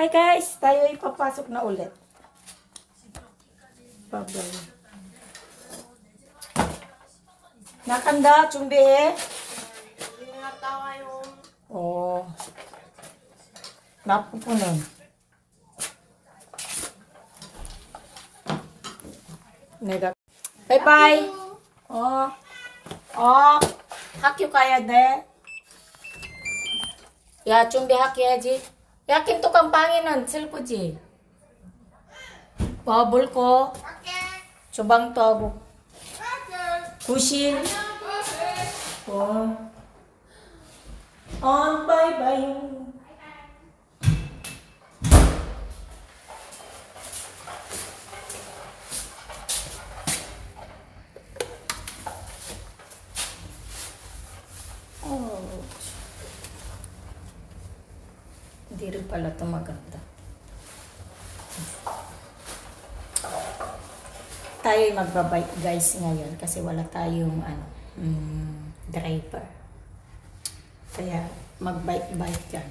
Hi guys, tayo ipapasok na ulit. Babay. Nakanda, chumbi. Oh. Napupunan. Bye-bye. Oh. Oh. 학교 가야 돼. 야, 준비할게야지. 야, 김떡한 방에는 슬프지? 뭐, 뭘 거? 주방도 하고. 구실. 바이바이. Hindi rin pala ito maganda. Tayo magbabike guys ngayon kasi wala tayong driver. Kaya magbike-bike yan.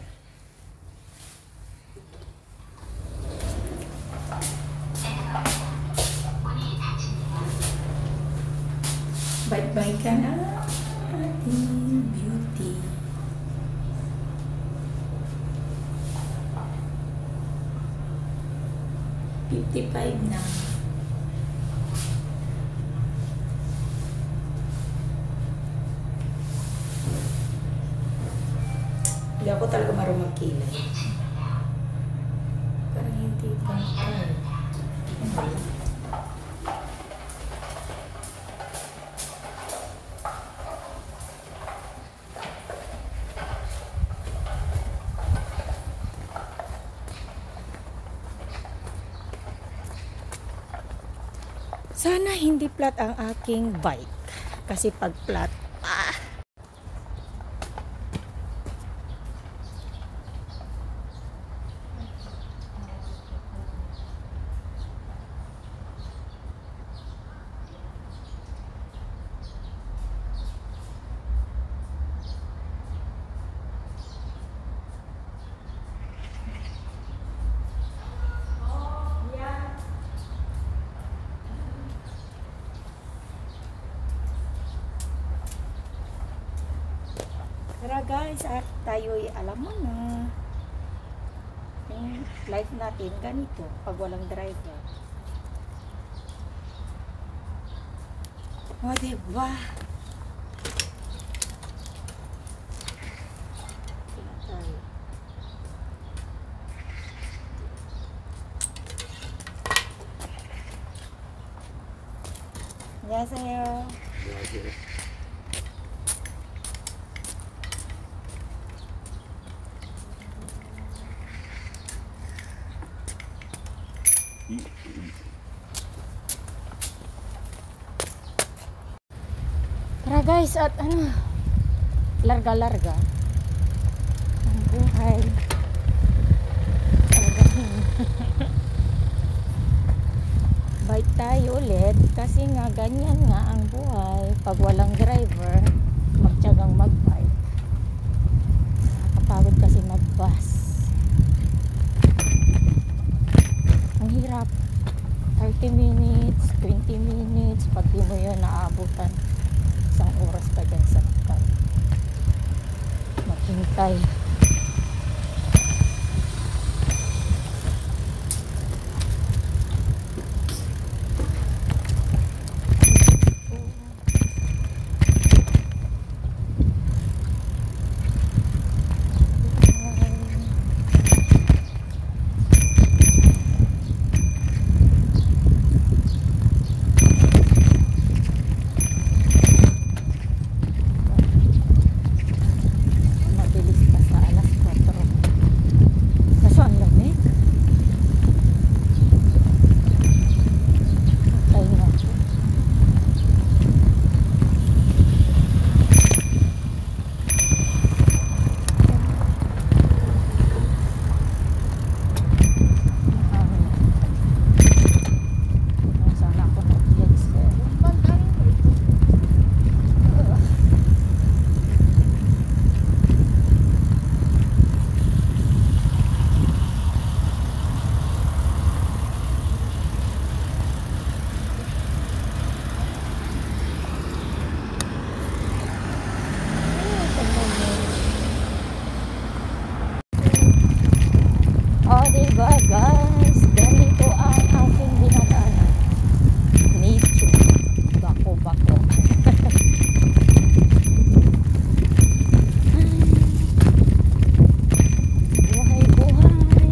Bike-bike ka na ating beauty. $55 na. Hindi ako talaga marunong magkilay. Parang hindi pa. Sana hindi flat ang aking bike. Kasi pag flat, tara guys, at tayo'y alam mo na yung life natin ganito pag walang driver. O diba? 안녕하세요. 안녕하세요. Tara guys, at larga-larga ang buhay. Bike tayo ulit kasi nga ganyan nga ang buhay pag walang driver, magtiyagang magbike. Nakakapagod kasi magbus. Ang hirap. 30 minutes, 20 minutes, pag di mo yun naabutan, isang oras pa dyan sa lakad. Maghintay. Mabilis pa sa O, diba guys? Ganito ang aking dinadaanan. Nature. Bako-bako. Buhay-buhay.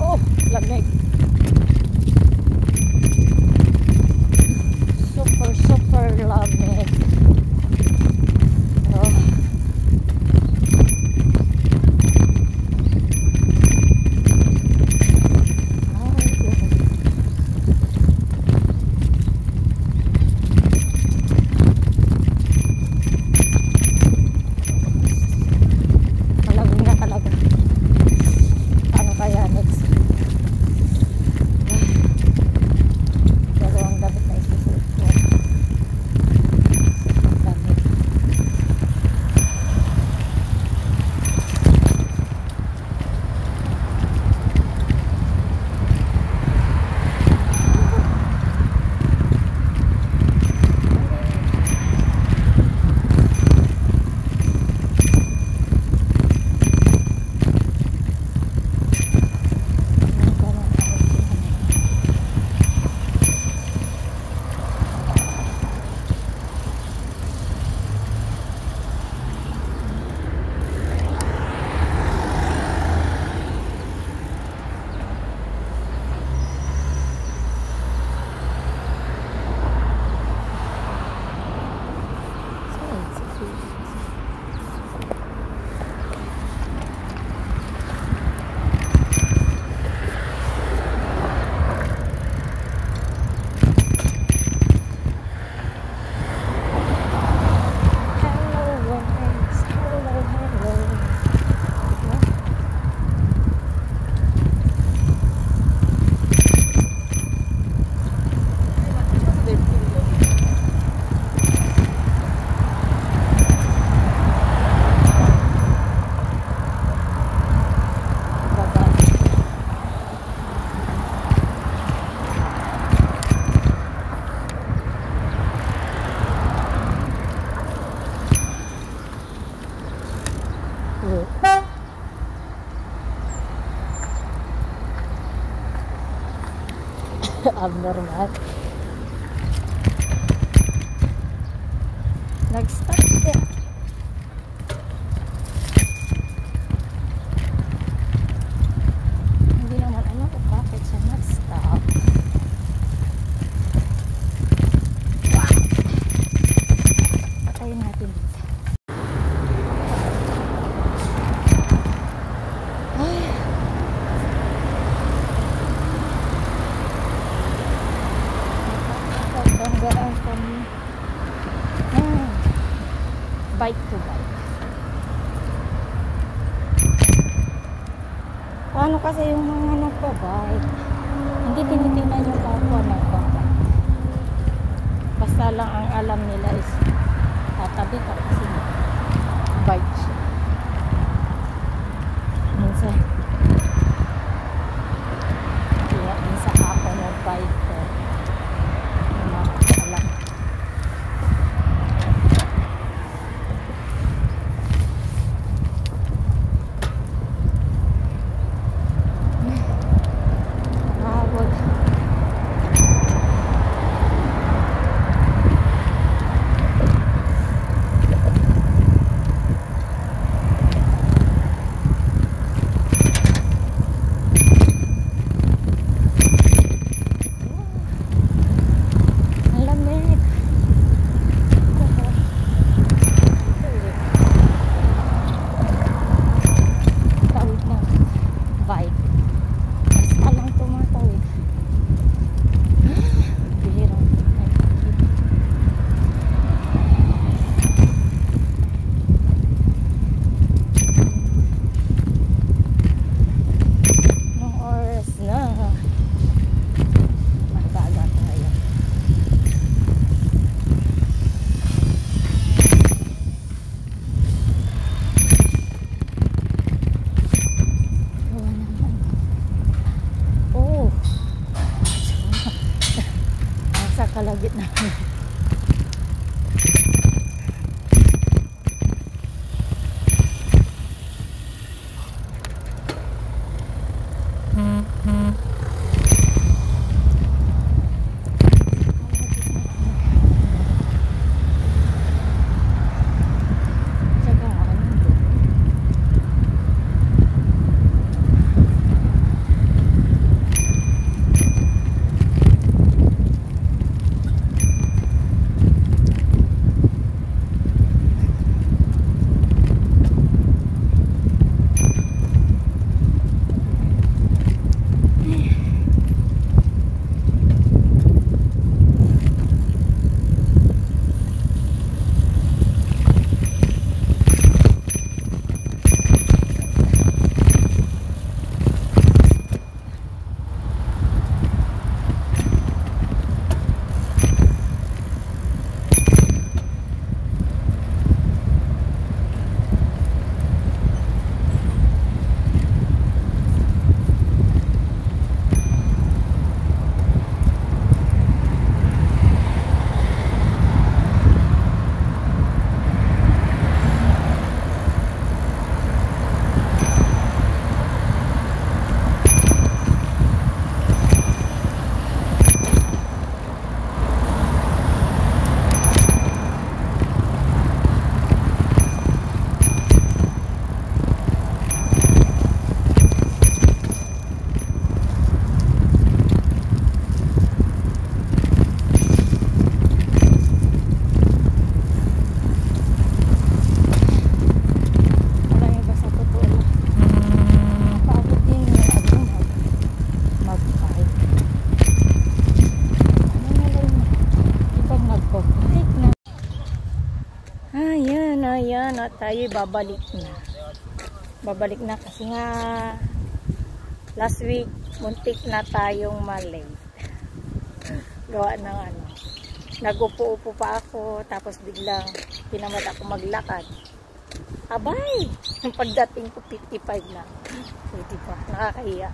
Oh, lamig. Super lamig. Oh. Abnormal. Nag-stop siya. Hindi naman alam kung bakit siya nag-stop. Patayin natin dito. Banggaan kami. Bike to bike. Paano kasi yung mga nagpa-bike? Hindi tinitingnan yung kapwa nagpa-bike. Basta lang ang alam nila is tatabi ka kasi bike siya. Minsan ako nag-bike ko. Kalagit namin. na tayo babalik na. Babalik na kasi nga last week muntik na tayong malate. Gawa ng ano. Nag-upo-upo pa ako tapos biglang pinamad ako maglakad. Abay! Yung pagdating ko 55 na. Hindi pa. Nakakahiya.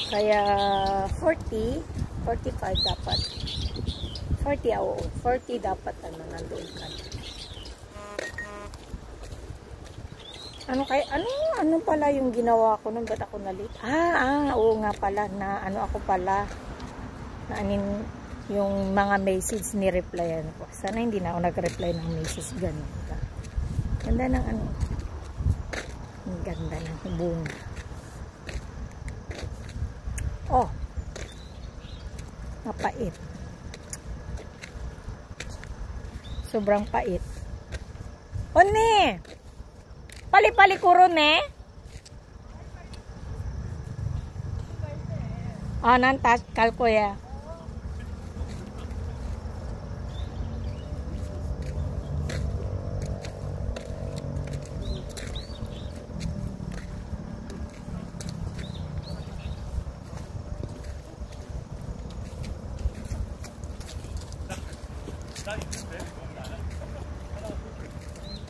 Kaya 40, 45 dapat. 40 oo. 40 dapat nandoon ka. Ano pala yung ginawa ko nung ba't ako nalit? Oo nga pala na ako pala na yung mga message ni replyan ko. Sana hindi na ako nag-reply ng message ganun. Ganda ng ang ganda ng bunga. Oh. Mapait. Sobrang pait. Oni! Pali-pali kuro ne? Nantas kalko ya.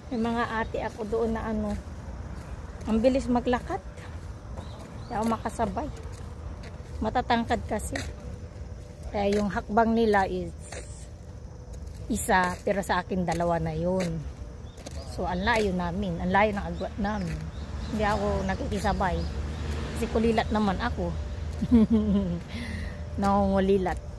May mga ate ako doon na ang bilis maglakad. Hindi ako makasabay. Matatangkad kasi. Kaya yung hakbang nila is isa, pero sa akin dalawa na yun. So, ang layo namin. Ang layo ng agwat namin. Hindi ako nakikisabay. Kasi kulilat naman ako. Nangungulilat.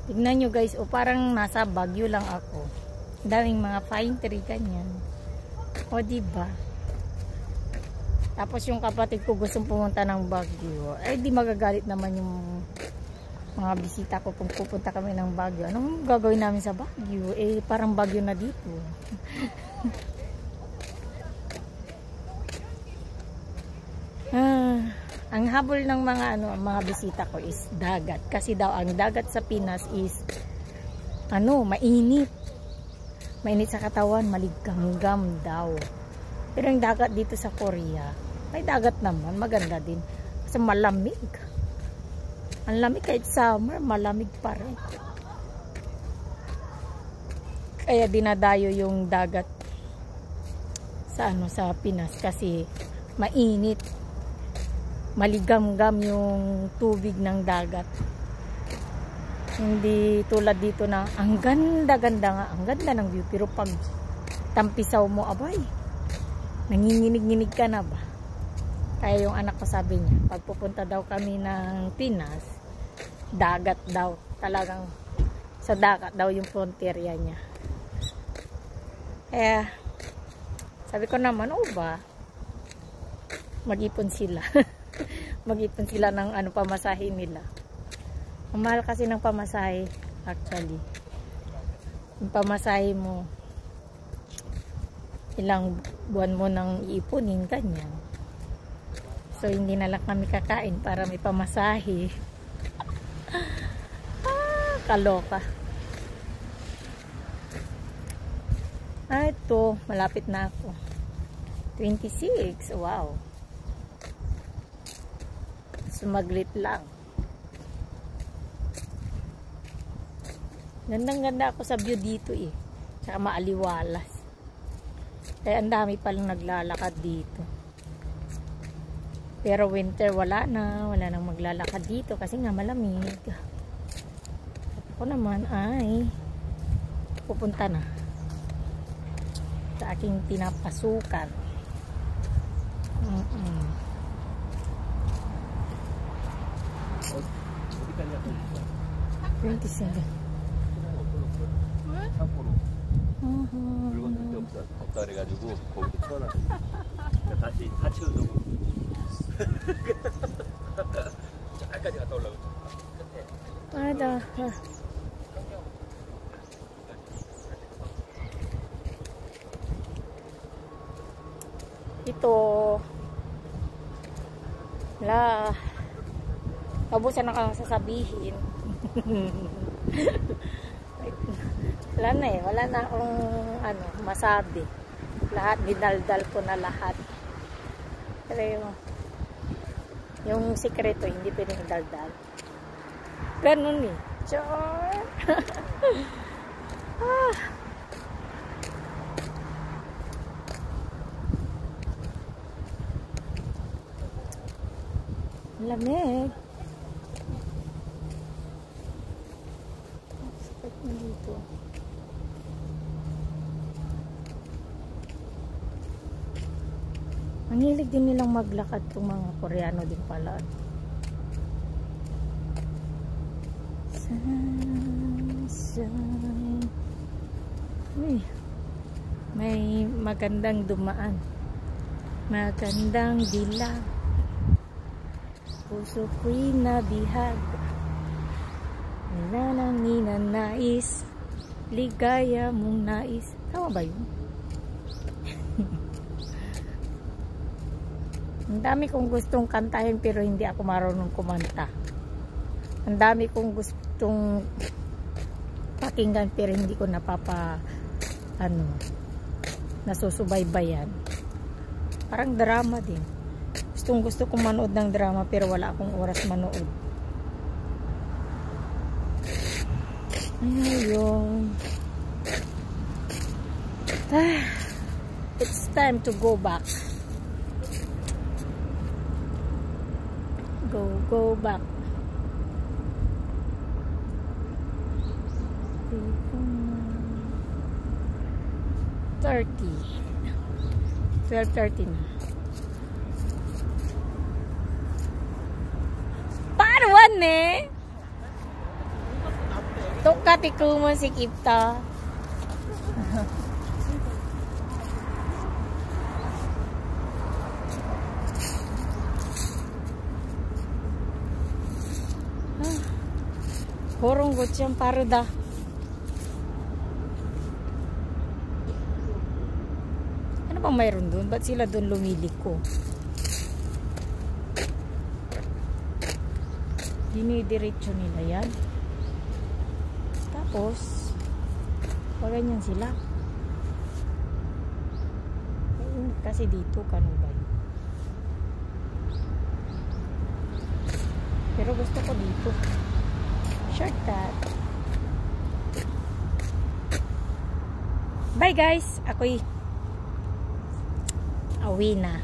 Tignan nyo guys, parang nasa Baguio lang ako. Daming mga pine tree ganyan. O diba? Tapos yung kapatid ko gustong pumunta ng Baguio. Di magagalit naman yung mga bisita ko kung pupunta kami ng Baguio. Anong gagawin namin sa Baguio? Parang Baguio na dito. Ang habol ng mga bisita ko is dagat. Kasi daw ang dagat sa Pinas is mainit. Mainit sa katawan, maligamgam daw. Pero yung dagat dito sa Korea, may dagat naman, maganda din. Kasi malamig. Ang lamig kahit summer, malamig pa rin. Kaya dinadayo yung dagat sa Pinas kasi mainit. Maligamgam yung tubig ng dagat. Hindi tulad dito na ang ganda-ganda nga, ang ganda ng view, pero pag tampisaw mo, abay, nanginginig-nginig ka na ba? Kaya yung anak ko sabi niya, pag pupunta daw kami ng Pinas, dagat daw, talagang sa dagat daw yung frontier niya. Kaya sabi ko naman, ba, mag-ipon sila. Mag-ipon sila ng pamasahe nila. Ang mahal kasi ng pamasahe actually. Yung pamasahe mo, ilang buwan mo nang iipunin, ganyan. So hindi na lang kami kakain para may pamasahe. Kaloka. Ito, malapit na ako. 26, wow. Sumaglit lang. Gandang-ganda ako sa view dito Tsaka maaliwalas. Kaya ang dami palang naglalakad dito. Pero winter wala nang maglalakad dito kasi nga malamig. Ako naman ay pupunta na sa aking pinapasukan. 27. 물건 절대 없다 그래가지고 거기서 태어났어. 다시 다 채우려고. 저까지 갔다 올라고. 맞아. Ito Wala. Tabusan na kang sasabihin. Wala na eh. Wala na akong masabi. Lahat, dinaldal ko na lahat. Pero yung sikreto, hindi pwedeng daldal. Ganun eh. Char! Ah. Lamig. Sakit na dito. Ang hilig din nilang maglakad itong mga Koreano din pala. Sunshine. Uy, may magandang dumaan. Magandang dilag. Puso ko'y nabihag. Nanang ninanais. Ligaya mong nais. Tama ba yun? Ang dami kong gustong kantahin pero hindi ako marunong kumanta. Ang dami kong gustong pakinggan pero hindi ko nasusubaybayan. Parang drama din. Gusto kong manood ng drama pero wala akong oras manood. Ayun. It's time to go back. Go back. 12:30 na. Parwan eh. Tukati ko mo si Kipta. Horong gotyang paruda. Ano bang mayroon dun? Ba't sila dun lumiliko? Dinidiretso nila yan. Tapos ganyan sila. Kasi dito kanubay. Pero gusto ko dito. Shortcut. Bye guys. Ako'y awi na.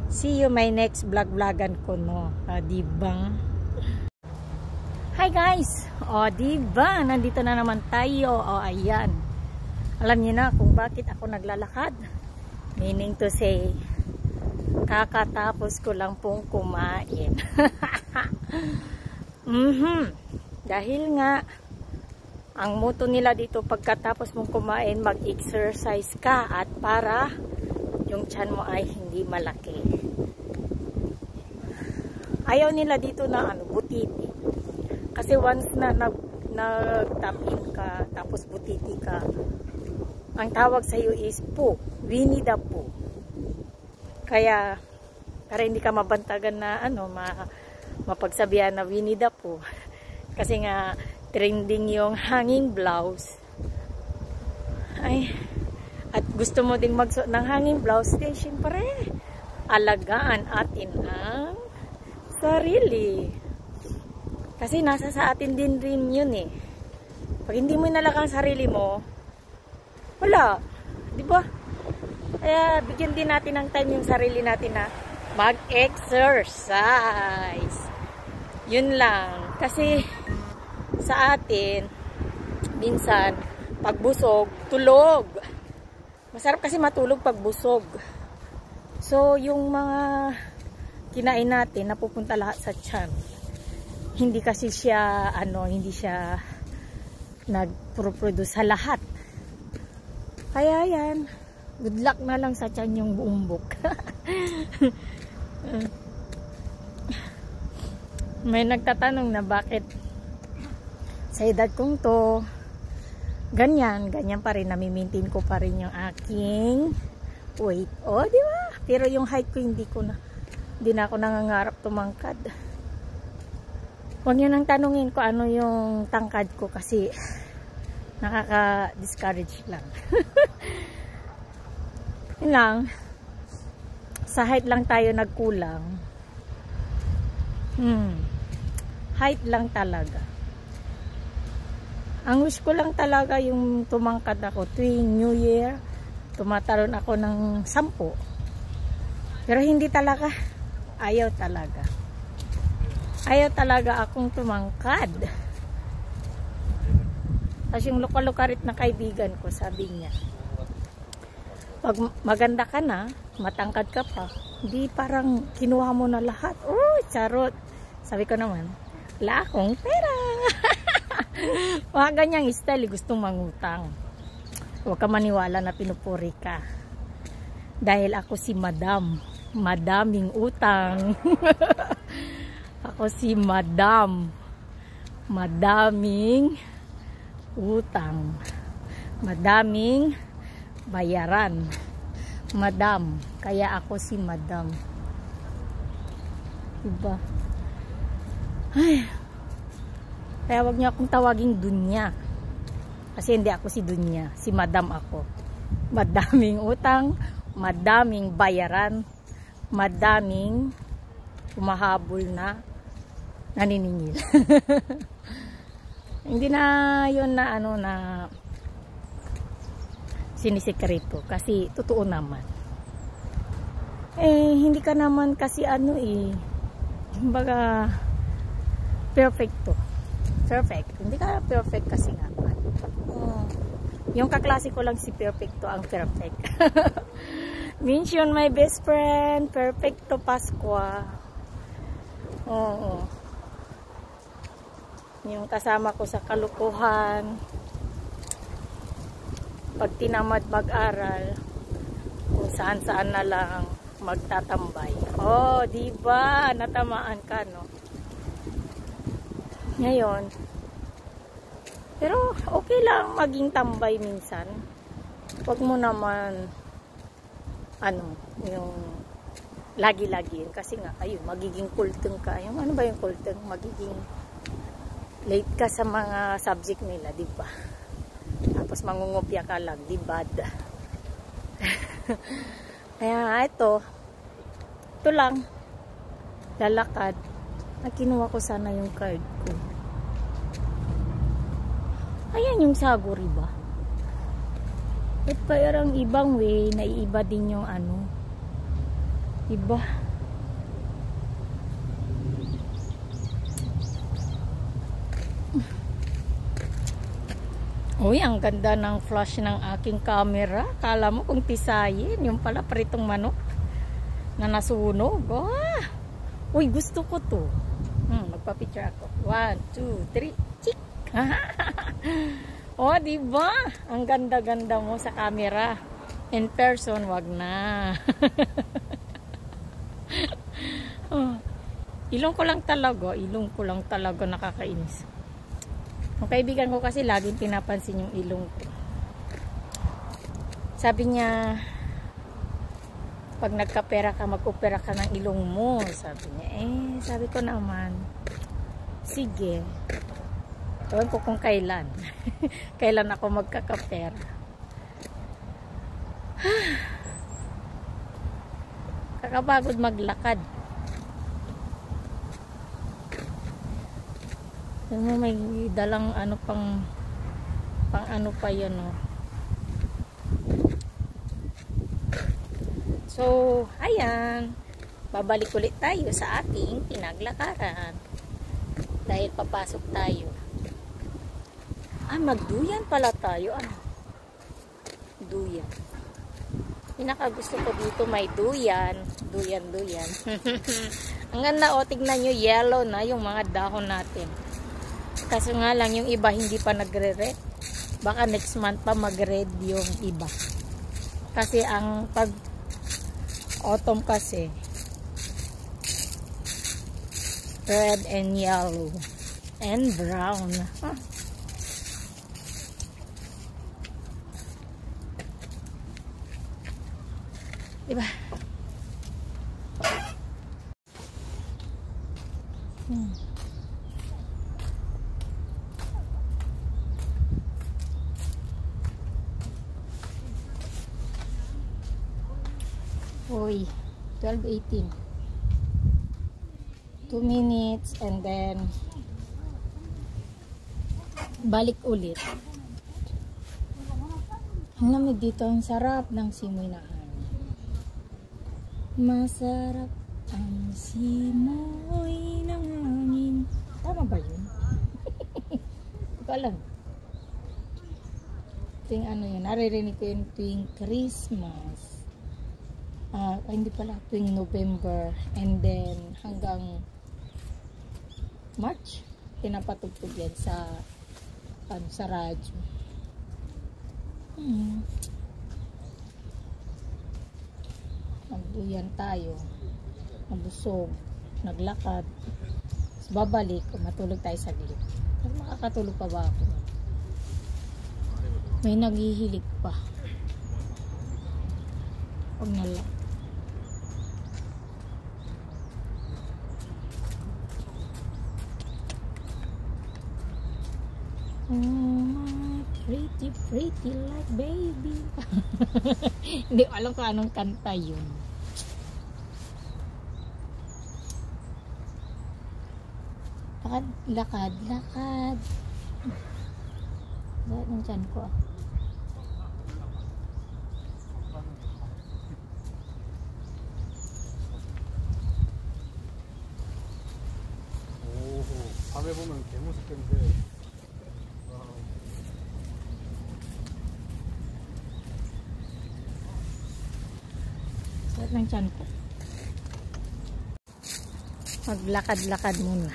See you my next vlogan ko no. Diba? Hi guys. Diba? Nandito na naman tayo. Ayan. Alam niyo na kung bakit ako naglalakad. Meaning to say, kakatapos ko lang pong kumain. Dahil nga ang motto nila dito, pagkatapos mong kumain, mag-exercise ka at para yung tiyan mo ay hindi malaki. Ayaw nila dito na butiti. Kasi once na nag-tap-in ka tapos butiti ka, ang tawag sa iyo is po, Winnie the Pooh. Kaya para hindi ka mabantagan na mapagsabihan na Winnie the Pooh. Kasi nga trending yung hanging blouse. At gusto mo ding magsuot ng hanging blouse, then syempre alagaan atin ang sarili. Kasi nasa sa atin din rin yun eh. Pag hindi mo inalagaan sarili mo, wala, di ba? Kaya bigyan din natin ng time yung sarili natin na mag-exercise. Yun lang. Kasi sa atin, minsan, pag busog, tulog. Masarap kasi matulog pag busog. So, yung mga kinain natin, napupunta lahat sa tiyan. Hindi kasi siya, hindi siya nag-produce sa lahat. Kaya yan, good luck na lang sa tiyan yung buumbok. May nagtatanong na bakit sa edad kong to, ganyan pa rin, nami-maintain ko pa rin yung aking weight. Oh, di ba? Pero yung height ko hindi na ako nangangarap tumangkad. Huwag nyo nang tanungin ko ano yung tangkad ko kasi nakaka-discourage lang. Yun lang. Sa height lang tayo nagkulang. Height lang talaga. Ang wish ko lang talaga yung tumangkad ako tuwing New Year. Tumatalon ako ng 10. Pero hindi talaga. Ayaw talaga. Ayaw talaga akong tumangkad. Tapos yung luka-lukarit na kaibigan ko, sabi niya, pag maganda ka na, matangkad ka pa, hindi parang kinuha mo na lahat. Oh, charot. Sabi ko naman, wala akong pera. Mga ganyang style, gustong mangutang. Huwag ka maniwala na pinupuri ka. Dahil ako si Madam. Madaming utang. Ako si Madam. Madaming utang. Madaming bayaran. Madam. Kaya ako si Madam. Diba? Ay. Kaya wag niyo akong tawaging Dunya. Kasi hindi ako si Dunya. Si Madam ako. Madaming utang. Madaming bayaran. Madaming humahabol na naniningil. Hindi na yun na ano na sinisikreto kasi totoo naman. Hindi ka naman kasi kumbaga perfecto. Perfect. Hindi ka perfect kasi nga. Yung kaklase ko lang si perfecto ang perfect. Mention my best friend, Perfecto Pasqua. Oo. Yung kasama ko sa kalukuhan. Pag tinamad mag-aral, kung saan-saan na lang magtatambay. Oh, diba? Natamaan ka, no? Ngayon. Pero, okay lang maging tambay minsan. Huwag mo naman yung lagi-lagi kasi nga ayun, magiging kulteng ka. Yung ano ba yung kulteng? Magiging late ka sa mga subject nila, di ba? Tapos mangungopia ka lang, di bad. Kaya ito lang, lalakad. Kinuha ko sana yung card ko. Ayan yung Saguri ba? At parang ibang way, naiiba din yung iba. Uy, ang ganda ng flash ng aking camera. Kala mo kung tisayin, yung pala pritong manok na nasunog. Ah! Uy, gusto ko to. Magpa-picture ako. 1, 2, 3, chik! Oh, diba? Ang ganda-ganda mo sa camera. In person, wag na. Oh, ilong ko lang talaga nakakainis. Ang kaibigan ko kasi laging pinapansin yung ilong ko. Sabi niya, pag nagkapera ka, mag-opera ka ng ilong mo. Sabi niya, sabi ko naman, sige. Ewan ko kung kailan. Kailan ako magkakapera. Kakapagod maglakad. May dalang pang ano pa yun, no? So, ayan. Babalik ulit tayo sa ating pinaglakaran. Dahil papasok tayo. Magduyan pala tayo. Duyan. Pinakagusto ko dito may duyan. Duyan. Ang ganda, tignan nyo, yellow na yung mga dahon natin. Kaso nga lang, yung iba hindi pa nagre-red. Baka next month pa mag-red yung iba. Kasi ang pag autumn kasi, red and yellow and brown. Uy, 12:18. 2 minutes and then balik ulit. Ang lamig dito, ang sarap ng simoy na hangin. Masarap ang simoy ng hangin. Tama ba yun? Hindi ko alam. Tuwing ano yun, naririnig ko yun tuwing Christmas. Hindi pala, tuwing November. And then hanggang March, pinapatugtog yan sa radyo. Magduyan tayo, mabusog, naglakad, babalik, matulog tayo sa gilid. Makakatulog pa ba ako? May naghihilig pa. Huwag na lang. Pretty, pretty like baby. Hindi ko alam kung anong kanta yun. Lakad, lakad, lakad. Bakit ng tiyan ko ah? 밤에 보면 개무섭겠는데. Sakit ng tiyan ko. Maglakad-lakad muna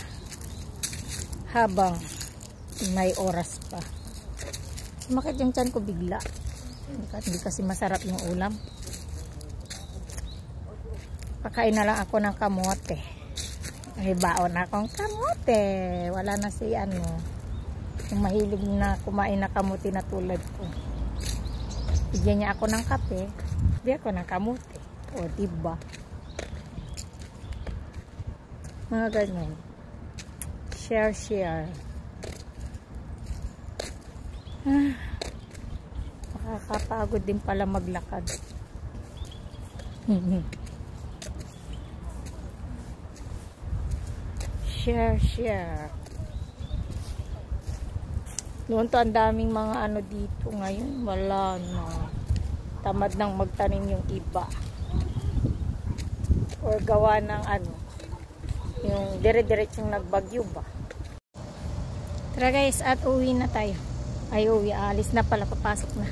habang may oras pa. Sumakit yung tiyan ko bigla. Hindi kasi masarap yung ulam. Pakain na lang ako ng kamote. May baon akong kamote. Wala na si ano, yung mahilig na kumain na kamote na tulad ko. Bigyan niya ako ng kape, bigyan ako ng kamote. O diba? Mga ganyan. Share, share. Makakapagod din pala maglakad. Share, share. Noon to ang daming mga ano dito ngayon. Wala na. Tamad nang magtanim yung iba. Or gawa ng ano. Yung dire-diretsong nagbagyo ba. Tara guys, at uwi na tayo. Ay uwi, alis na pala, papasok na.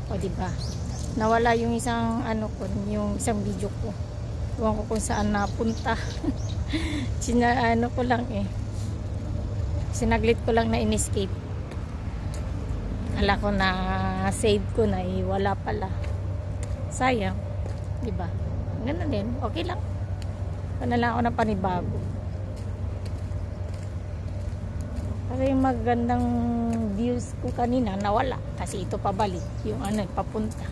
O diba? Nawala yung isang ano ko, yung isang video ko. Huwag ko kung saan napunta. Ano ko lang eh. Sinaglit ko lang na in-escape. Ala ko na save ko na eh, wala pala. Sayang. Diba? Ganun din. Okay lang. Ano lang ako na panibago. Kasi yung magandang views ko kanina nawala. Kasi ito pabalik. Yung ano, papunta.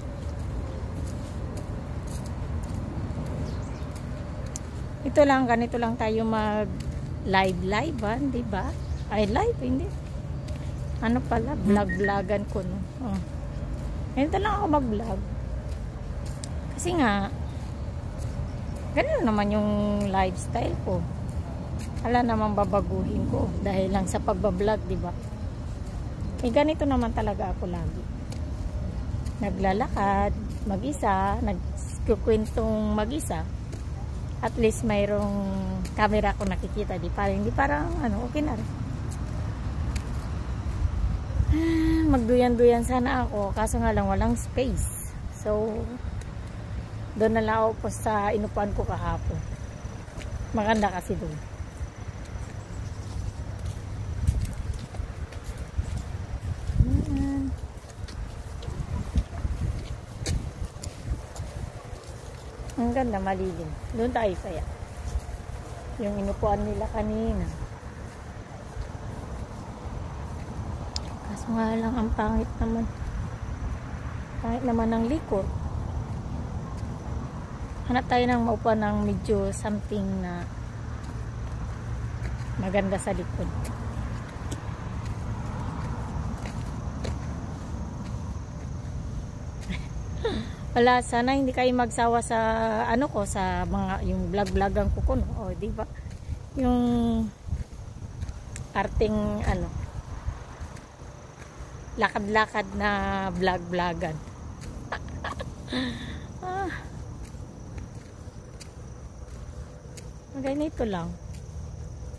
Ito lang, ganito lang tayo mag live diba? Ay live, hindi. Ano pala, vlog-vlogan ko no. Oh. Ganito lang ako mag-vlog. Kasi nga, ganun naman yung lifestyle ko. Wala namang babaguhin ko dahil lang sa pagbablog, diba? Eh, ganito naman talaga ako lagi. Naglalakad, mag-isa, nagkukwentong mag-isa. At least mayroong camera ko nakikita, di parang ano, okay na rin. Magduyan-duyan sana ako, kaso nga lang walang space. So, doon na lang ako po sa inupuan ko kahapon. Maganda kasi doon. Ang ganda, malilim. Doon tayo saya. Yung inupuan nila kanina. Kaso nga lang, ang pangit naman. Pangit naman ng likod. Hanap tayo ng maupuan ng medyo something na Maganda sa likod. Wala, sana hindi kayo magsawa sa ano ko, sa mga yung vlog-vlogan ko kuno. O, di ba? Yung arting ano, lakad-lakad na vlog-vlogan. Ganito lang.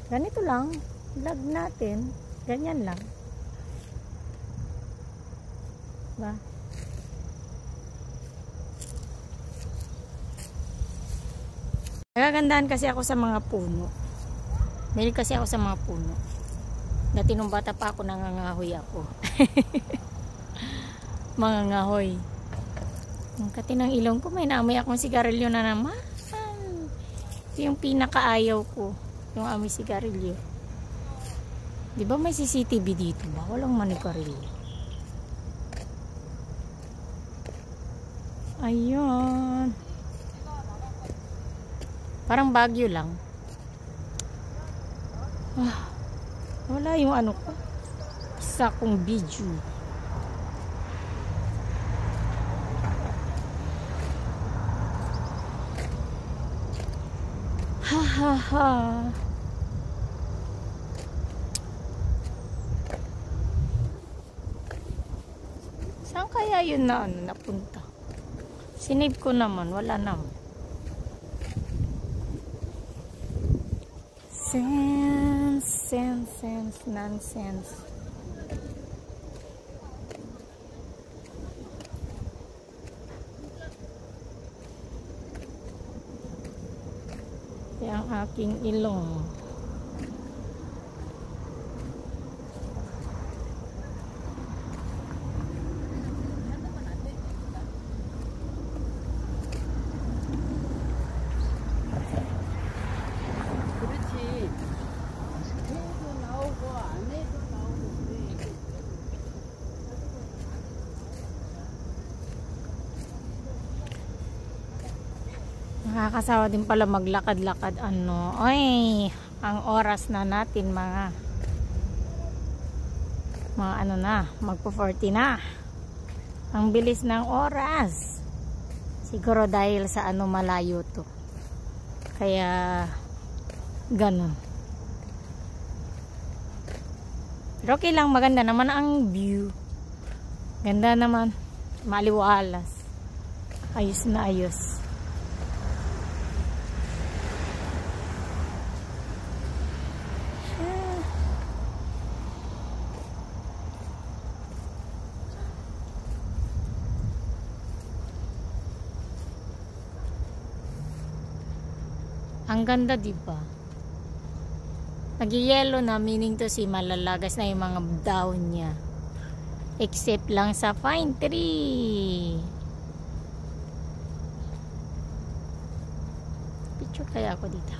Ganito lang. Vlog natin. Ganyan lang. Ba? Nagagandahan kasi ako sa mga puno. Dahil kasi ako sa mga puno. Dati nung bata pa ako, nangangahoy ako. Mangangahoy. Ang kati ng ilong ko, may naamoy akong sigarilyo na naman. Ito yung pinakaayaw ko. Yung amoy sigarilyo. Di ba may CCTV dito ba? Walang manigarilyo. Ayun. Parang Baguio lang. Wala yung ano ko. Isa kong video. Ha ha ha. Saan kaya yun na ano, napunta? Sinave ko naman. Wala naman. Sense, nonsense. Yung aking ilong. Nakakasawa din pala maglakad-lakad ano. Oy, ang oras na natin mga ano na, magpo-40 na. Ang bilis ng oras. Siguro dahil sa ano, malayo to. Kaya ganun. Pero okay lang, maganda naman ang view. Ganda naman, maliwalas. Ayos na ayos. Ang ganda, diba? Nag-yellow na, meaning to si malalagas na yung mga down niya. Except lang sa pine tree. Picture kaya ako dito.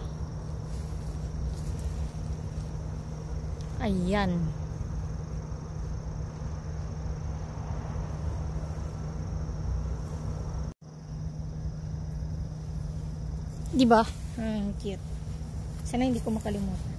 Ayan. Diba? Cute. Sana hindi ko makalimutan.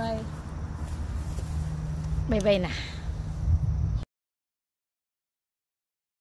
Bye. Bye-bye na.